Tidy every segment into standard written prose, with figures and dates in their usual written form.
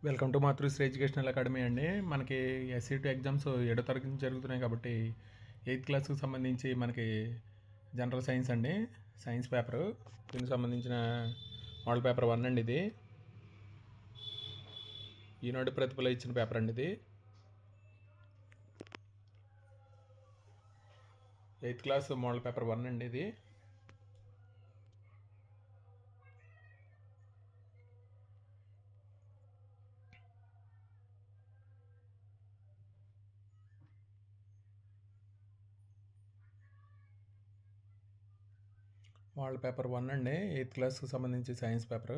Welcome to Matrusri educational academy అండి. మనకి ఎస్సీ2 exams 7వ తరగతి నుంచి జరుగుతున్నాయి కాబట్టి 8th క్లాస్కి సంబంధించి మనకి జనరల్ సైన్స్ అండి, సైన్స్ పేపరు. దీనికి సంబంధించిన మోడల్ పేపర్ 1 అండి. ఇది ఈనాడు ప్రతిభలో ఇచ్చిన పేపర్ అండి. ఇది 8th క్లాస్ మోడల్ పేపర్ 1 అండి. ఇది మోడల్ పేపర్ 1 అండి, 8th క్లాస్కి సంబంధించి సైన్స్ పేపరు.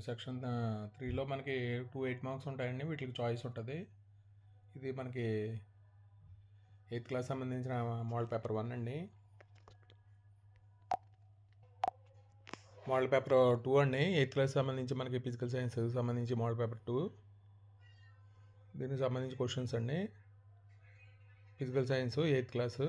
సెక్షన్ 3లో మనకి 2 8 మార్క్స్ ఉంటాయండి. వీటికి చాయిస్ ఉంటుంది. ఇది మనకి 8th క్లాస్ సంబంధించిన మోడల్ పేపర్ 1 అండి. మోడల్ పేపర్ 2 అండి, 8th క్లాస్ సంబంధించి మనకి ఫిజికల్ సైన్స్ సంబంధించి మోడల్ పేపర్ 2. దీనికి సంబంధించి క్వశ్చన్స్ అండి. Physical science 8th class.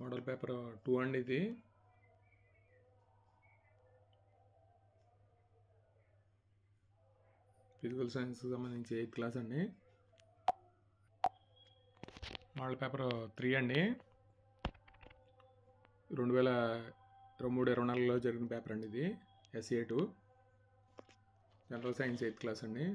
Model paper 2 అండి. ఇది ఫిజికల్ సైన్స్ సంబంధించి 8th క్లాస్ అండి. మోడల్ పేపర్ 3 అండి, 2023-24లో జరిగిన పేపర్ అండి. ఇది SCA2 general science 8th class అండి.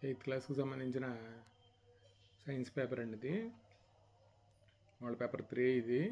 ఎయిత్ క్లాస్కి సంబంధించిన సైన్స్ పేపర్ అండి. ఇది మోడల్ పేపర్ 3. ఇది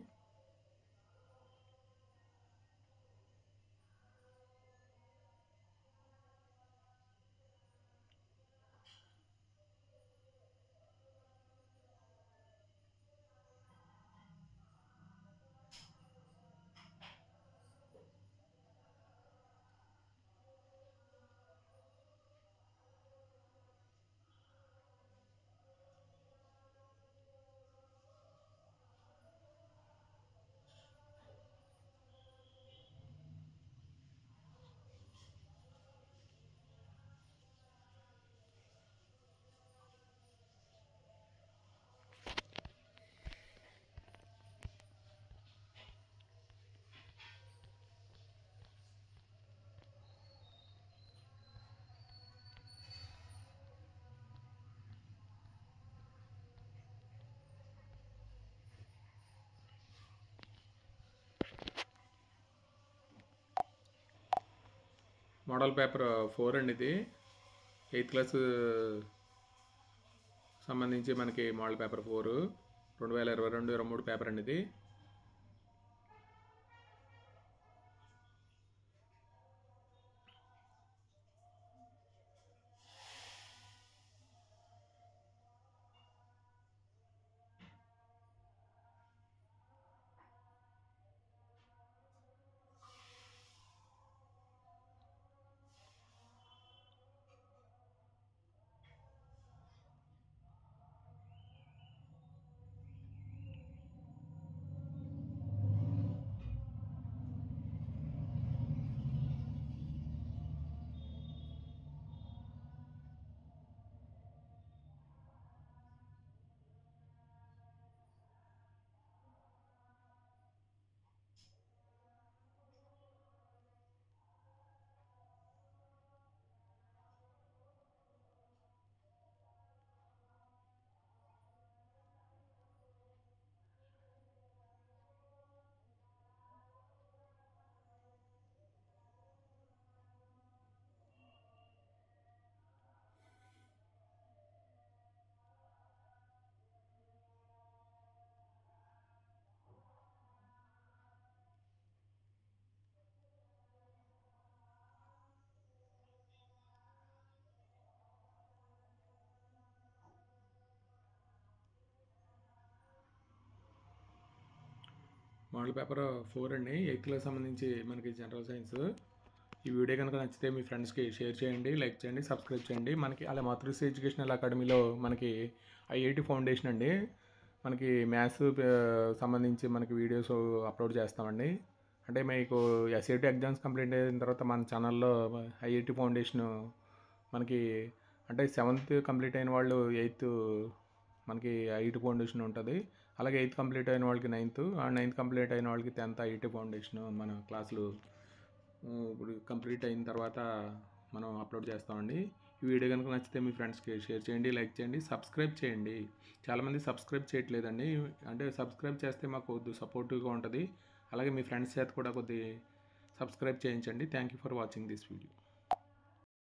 మోడల్ పేపర్ 4 అండి. ఇది 8th క్లాస్ సంబంధించి మనకి మోడల్ పేపర్ 4 2022-23 పేపర్ అండి ఇది. మోడల్ పేపర్ 4 అండి. 8th క్లాస్ సంబంధించి మనకి జనరల్ సైన్స్. ఈ వీడియో కనుక నచ్చితే మీ ఫ్రెండ్స్కి షేర్ చేయండి, లైక్ చేయండి, సబ్స్క్రైబ్ చేయండి. మనకి అలా మాతృశ్రీ ఎడ్యుకేషనల్ అకాడమీలో మనకి ఐఐటి ఫౌండేషన్ అండి. మనకి మ్యాథ్స్ సంబంధించి మనకి వీడియోస్ అప్లోడ్ చేస్తామండి. అంటే మీకు ఎస్ఏటి ఎగ్జామ్స్ కంప్లీట్ అయిన తర్వాత మన ఛానల్లో ఐఐటి ఫౌండేషన్ మనకి అంటే 7th కంప్లీట్ అయిన వాళ్ళు 8th మనకి ఐఐటి ఫౌండేషన్ ఉంటుంది. అలాగే 8th కంప్లీట్ అయిన వాళ్ళకి 9th, 9th కంప్లీట్ అయిన వాళ్ళకి 10th ఐఐటి ఫౌండేషన్ మన క్లాసులు ఇప్పుడు కంప్లీట్ అయిన తర్వాత మనం అప్లోడ్ చేస్తామండి. ఈ వీడియో కనుక నచ్చితే మీ ఫ్రెండ్స్కి షేర్ చేయండి, లైక్ చేయండి, సబ్స్క్రైబ్ చేయండి. చాలామంది సబ్స్క్రైబ్ చేయట్లేదండి. అంటే సబ్స్క్రైబ్ చేస్తే మాకు కొద్ది సపోర్టివ్గా ఉంటుంది. అలాగే మీ ఫ్రెండ్స్ చేత కూడా కొద్ది సబ్స్క్రైబ్ చేయించండి. Thank you for watching this video.